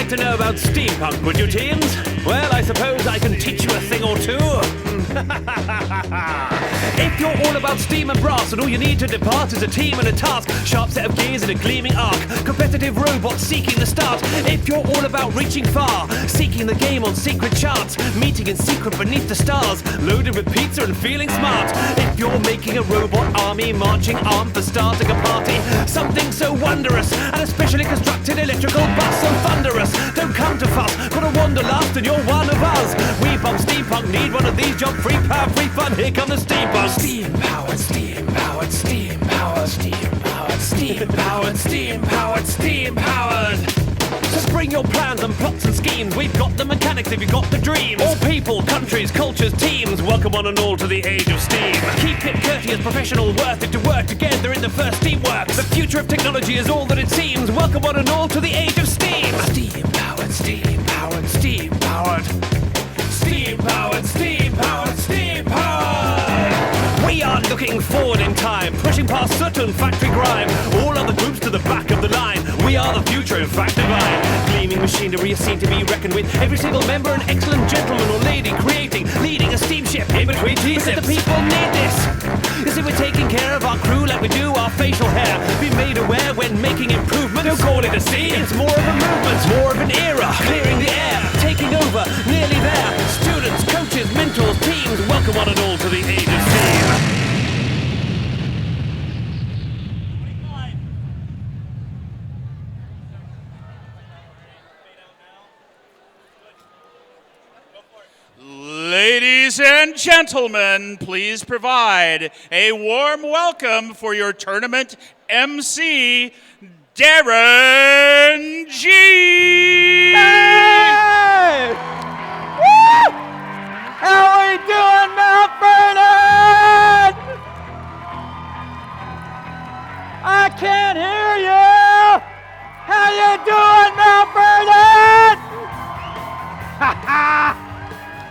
like to know about steampunk, would you, teens? Well, I suppose I can teach you a thing or two. If you're all about steam and brass, and all you need to depart is a team and a task, sharp set of gears and a gleaming arc, competitive robots seeking the start. If you're all about reaching far, seeking the game on secret charts, meeting in secret beneath the stars, loaded with pizza and feeling smart. If you're making a robot army, marching armed for starting a party, something so wondrous, and a specially constructed electrical bus so thunderous. Don't come to fuss, got a wanderlust and you're one of us. We bump steampunk, need one of these, jump free power, free fun, here come the steampunk. Steam powered, steam powered, steam powered, steam powered, steam powered, steam powered, steam powered. Just bring your plans and plots and schemes. We've got the mechanics if you've got the dreams. All people, countries, cultures, teams, welcome one and all to the age of steam. Keep it courteous, professional, worth it to work together in the first teamwork. The future of technology is all that it seems. Welcome one and all to the age of steam. Steam powered, steam powered, steam powered, steam powered, steam powered, steam powered. We are looking forward in time, pushing past certain factory grime. All other groups to the back of the line. We are the future, in fact, divine. Gleaming machinery is seen to be reckoned with. Every single member an excellent gentleman or lady, creating, leading a steamship in between T-sips. The people need this. You see, we're taking care of our crew like we do our facial hair. Be made aware when making improvements. Don't call it a scene, it's more of a movement, more of an era. Clearing the air, taking over, nearly there. Students, coaches, mentors, teams, welcome one and all to the age of steam. Ladies and gentlemen, please provide a warm welcome for your tournament MC, Darren G. Hey! Woo! How we doing, Mount Vernon? I can't hear you. How you doing, Mount Vernon? Ha ha!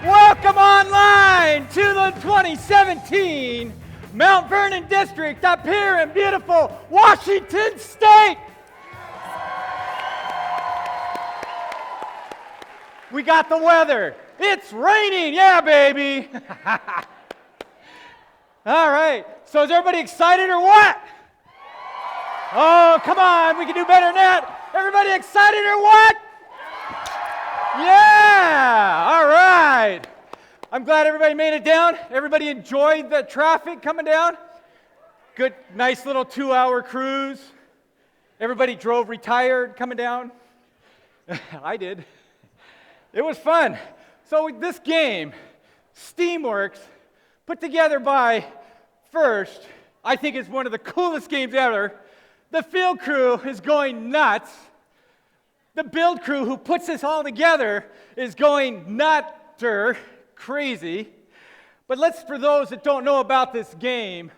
Welcome online to the 2017 Mount Vernon District up here in beautiful Washington State. We got the weather. It's raining, yeah, baby. All right, so is everybody excited or what? Oh, come on, we can do better than that. Everybody excited or what? Yeah, all right. I'm glad everybody made it down. Everybody enjoyed the traffic coming down. Good, nice little 2-hour cruise. Everybody drove retired coming down. I did. It was fun. So this game, Steamworks, put together by First, I think is one of the coolest games ever. The field crew is going nuts. The build crew who puts this all together is going nutter crazy. But for those that don't know about this game,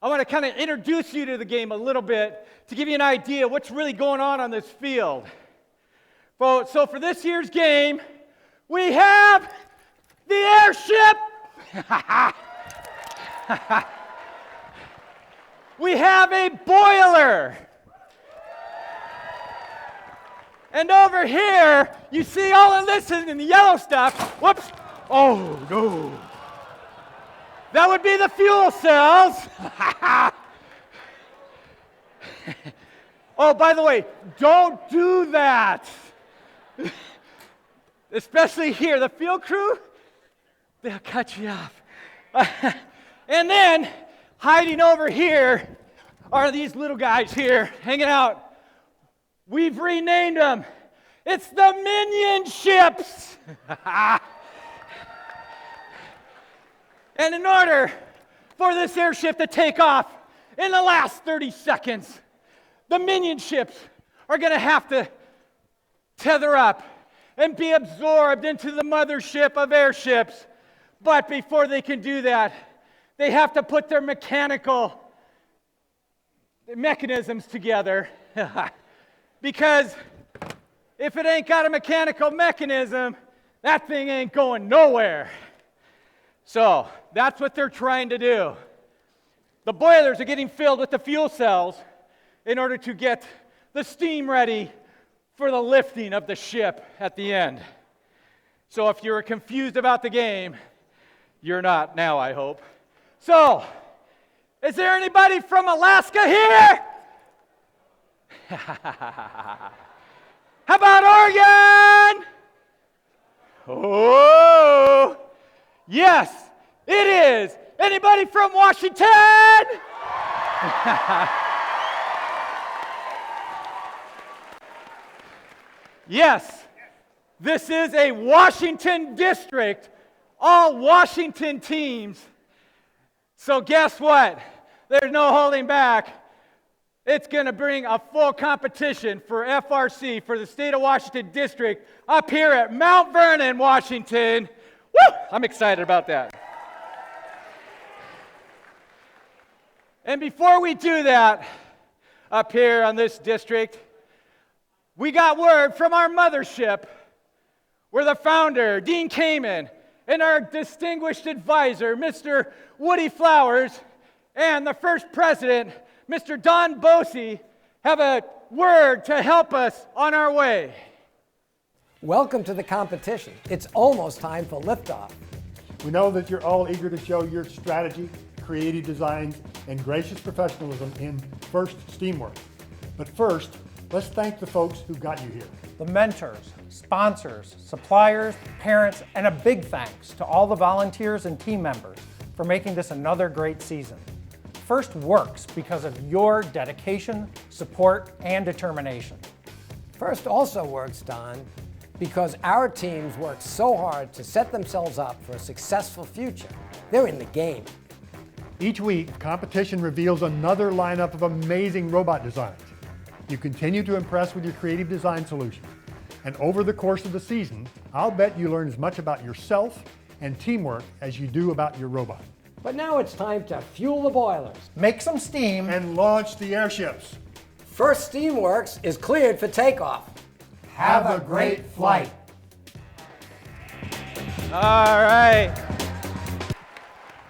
I want to kind of introduce you to the game a little bit to give you an idea of what's really going on this field. So for this year's game, we have the airship. We have a boiler. And over here, you see all of this in the yellow stuff. Whoops. Oh, no. That would be the fuel cells. Oh, by the way, don't do that. Especially here, the field crew, they'll cut you off. And then, hiding over here are these little guys here, hanging out. We've renamed them. It's the Minion Ships. And in order for this airship to take off in the last 30 seconds, the Minion Ships are going to have to tether up and be absorbed into the mothership of airships. But before they can do that, they have to put their mechanical mechanisms together. Because if it ain't got a mechanical mechanism, that thing ain't going nowhere. So that's what they're trying to do. The boilers are getting filled with the fuel cells in order to get the steam ready for the lifting of the ship at the end. So if you're confused about the game, you're not now, I hope. So, is there anybody from Alaska here? How about Oregon? Oh, yes, it is. Anybody from Washington? Yes, this is a Washington district, all Washington teams. So guess what? There's no holding back. It's going to bring a full competition for FRC, for the state of Washington district, up here at Mount Vernon, Washington. Woo! I'm excited about that. And before we do that, up here on this district, we got word from our mothership, where the founder, Dean Kamen, and our distinguished advisor, Mr. Woody Flowers, and the first president, Mr. Don Bosey, have a word to help us on our way. Welcome to the competition. It's almost time for liftoff. We know that you're all eager to show your strategy, creative designs, and gracious professionalism in FIRST Steamworks. But first, let's thank the folks who got you here. The mentors, sponsors, suppliers, parents, and a big thanks to all the volunteers and team members for making this another great season. FIRST works because of your dedication, support, and determination. FIRST also works, Don, because our teams work so hard to set themselves up for a successful future. They're in the game. Each week, competition reveals another lineup of amazing robot designs. You continue to impress with your creative design solutions. And over the course of the season, I'll bet you learn as much about yourself and teamwork as you do about your robot. But now it's time to fuel the boilers. Make some steam. And launch the airships. FIRST Steamworks is cleared for takeoff. Have a great flight. All right.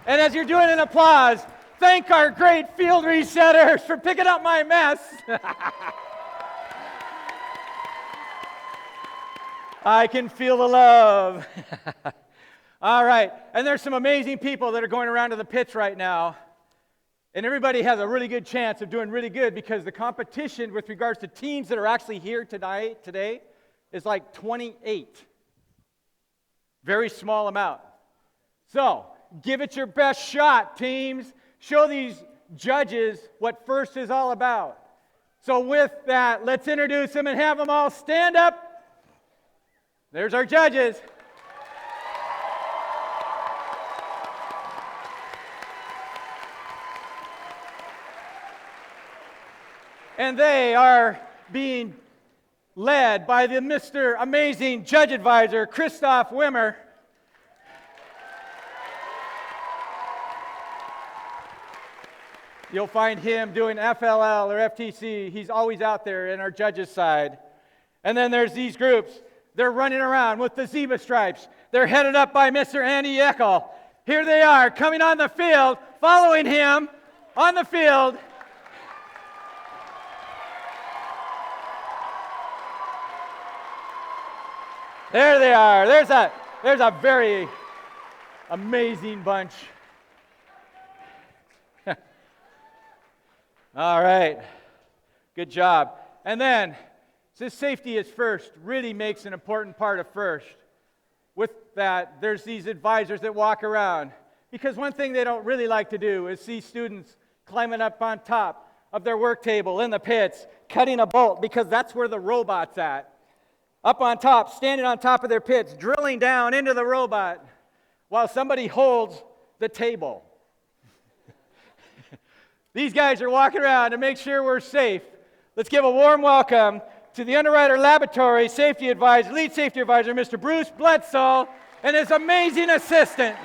And as you're doing an applause, thank our great field resetters for picking up my mess. I can feel the love. All right, and there's some amazing people that are going around to the pits right now. And everybody has a really good chance of doing really good because the competition with regards to teams that are actually here today is like 28. Very small amount. So, give it your best shot, teams. Show these judges what FIRST is all about. So with that, let's introduce them and have them all stand up. There's our judges. And they are being led by the Mr. Amazing Judge Advisor, Christoph Wimmer. You'll find him doing FLL or FTC. He's always out there in our judges' side. And then there's these groups. They're running around with the zebra stripes. They're headed up by Mr. Andy Eckel. Here they are, coming on the field, following him on the field. There they are. There's a very amazing bunch. All right. Good job. And then, since safety is first, really makes an important part of FIRST. With that, there's these advisors that walk around. Because one thing they don't really like to do is see students climbing up on top of their work table in the pits, cutting a bolt, because that's where the robot's at. Up on top, standing on top of their pits, drilling down into the robot while somebody holds the table. These guys are walking around to make sure we're safe. Let's give a warm welcome to the Underwriter Laboratory Safety Advisor, Lead Safety Advisor, Mr. Bruce Bledsoe, and his amazing assistant.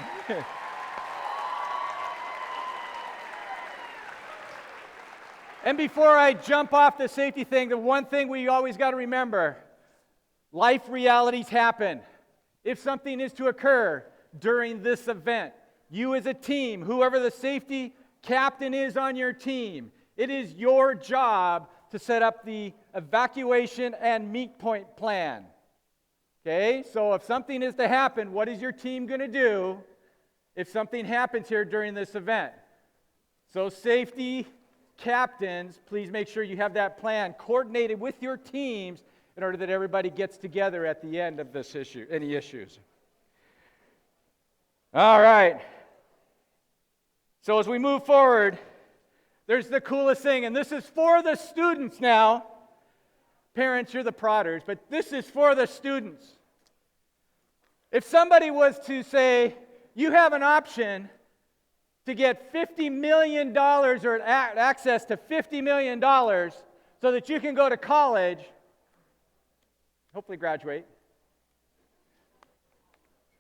And before I jump off the safety thing, the one thing we always got to remember, life realities happen. If something is to occur during this event, you as a team, whoever the safety captain is on your team, it is your job to set up the evacuation and meet point plan. Okay, so if something is to happen, what is your team going to do if something happens here during this event? So safety captains, please make sure you have that plan coordinated with your teams in order that everybody gets together at the end of this issue, any issues. All right. So as we move forward, there's the coolest thing, and this is for the students now. Parents, you're the prodders, but this is for the students. If somebody was to say, you have an option to get $50 million or access to $50 million so that you can go to college, hopefully graduate,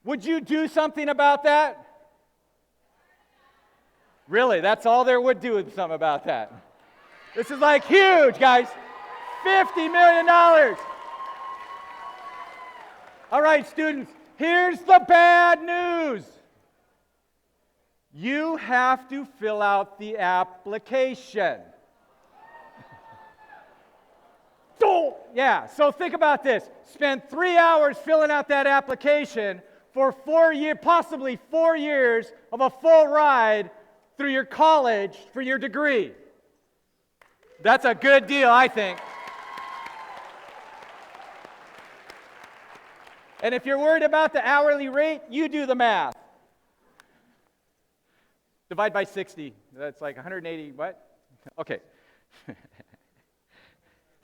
would you do something about that? Really, that's all there would do with something about that. This is like huge, guys. $50 million. All right, students, here's the bad news. You have to fill out the application. Yeah, so think about this. Spend 3 hours filling out that application for 4 years, possibly 4 years of a full ride through your college for your degree. That's a good deal, I think. And if you're worried about the hourly rate, you do the math. Divide by 60. That's like 180, what? Okay.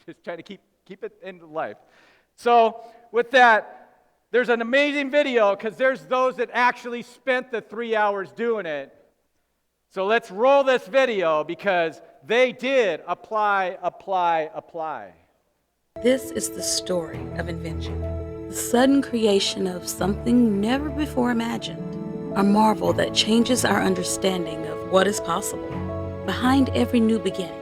Just trying to keep it in life. So with that, there's an amazing video because there's those that actually spent the 3 hours doing it. So let's roll this video because they did apply. This is the story of invention. The sudden creation of something never before imagined, a marvel that changes our understanding of what is possible. Behind every new beginning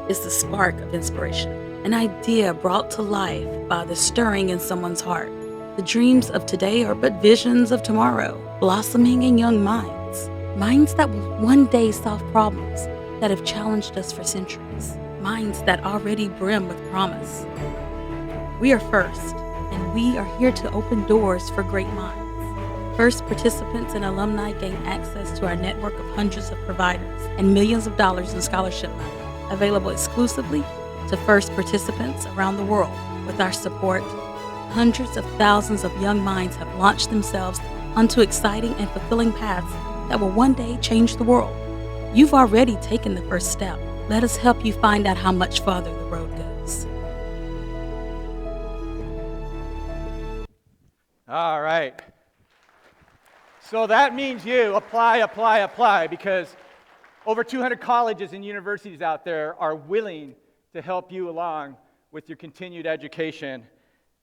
is the spark of inspiration, an idea brought to life by the stirring in someone's heart. The dreams of today are but visions of tomorrow, blossoming in young minds, minds that will one day solve problems that have challenged us for centuries, minds that already brim with promise. We are first, and we are here to open doors for great minds. First participants and alumni gain access to our network of hundreds of providers and millions of dollars in scholarship money, available exclusively to first participants around the world. With our support, hundreds of thousands of young minds have launched themselves onto exciting and fulfilling paths that will one day change the world. You've already taken the first step. Let us help you find out how much farther the road goes. All right. So that means you apply, because over 200 colleges and universities out there are willing to help you along with your continued education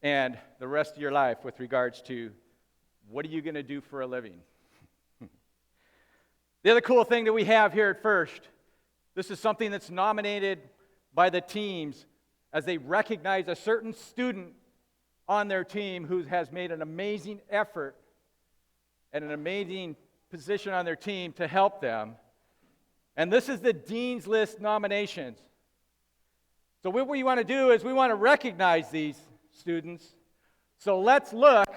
and the rest of your life with regards to what are you going to do for a living. The other cool thing that we have here at First, this is something that's nominated by the teams as they recognize a certain student on their team who has made an amazing effort and an amazing position on their team to help them. And this is the Dean's List nominations. So what we want to do is we want to recognize these students. So let's look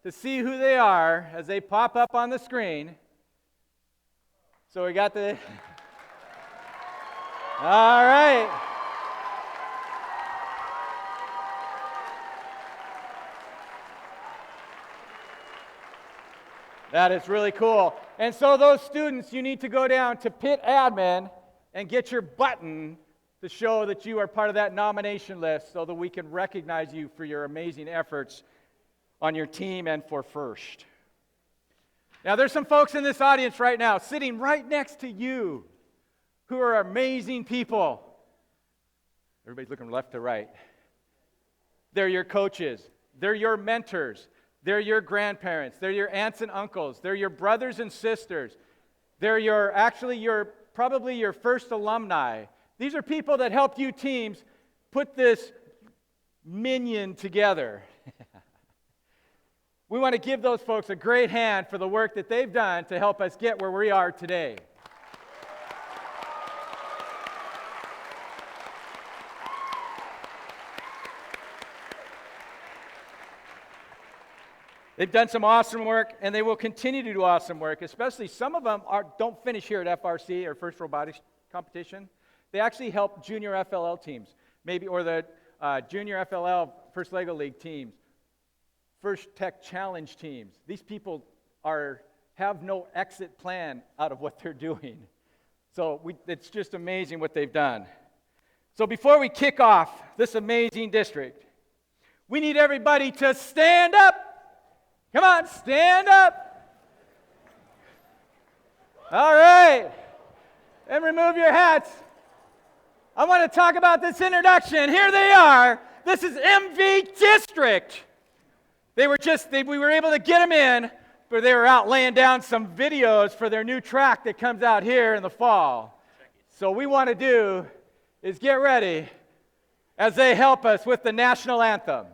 to see who they are as they pop up on the screen. So we got the... All right. That is really cool. And so those students, you need to go down to Pit Admin and get your button to show that you are part of that nomination list so that we can recognize you for your amazing efforts on your team and for First. Now, there's some folks in this audience right now sitting right next to you who are amazing people. Everybody's looking left to right. They're your coaches. They're your mentors. They're your grandparents. They're your aunts and uncles. They're your brothers and sisters. They're probably your first alumni. These are people that helped you teams put this minion together. We want to give those folks a great hand for the work that they've done to help us get where we are today. They've done some awesome work, and they will continue to do awesome work, especially some of them don't finish here at FRC, or First Robotics Competition. They actually help junior FLL teams, maybe, or the junior FLL First Lego League teams, First Tech Challenge teams. These people have no exit plan out of what they're doing. So it's just amazing what they've done. So before we kick off this amazing district, we need everybody to stand up. Come on, stand up. All right. And remove your hats. I want to talk about this introduction. Here they are. This is MV District. We were able to get them in, but they were out laying down some videos for their new track that comes out here in the fall. So what we want to do is get ready as they help us with the national anthem.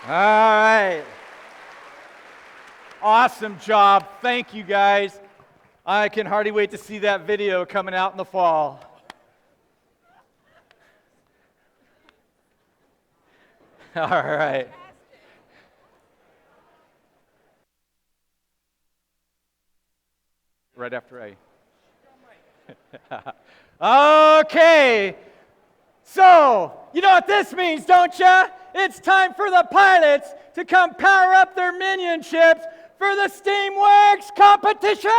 All right. Awesome job. Thank you, guys. I can hardly wait to see that video coming out in the fall. All right. Right after Okay. So, you know what this means, don't you? It's time for the pilots to come power up their minion ships for the Steamworks competition!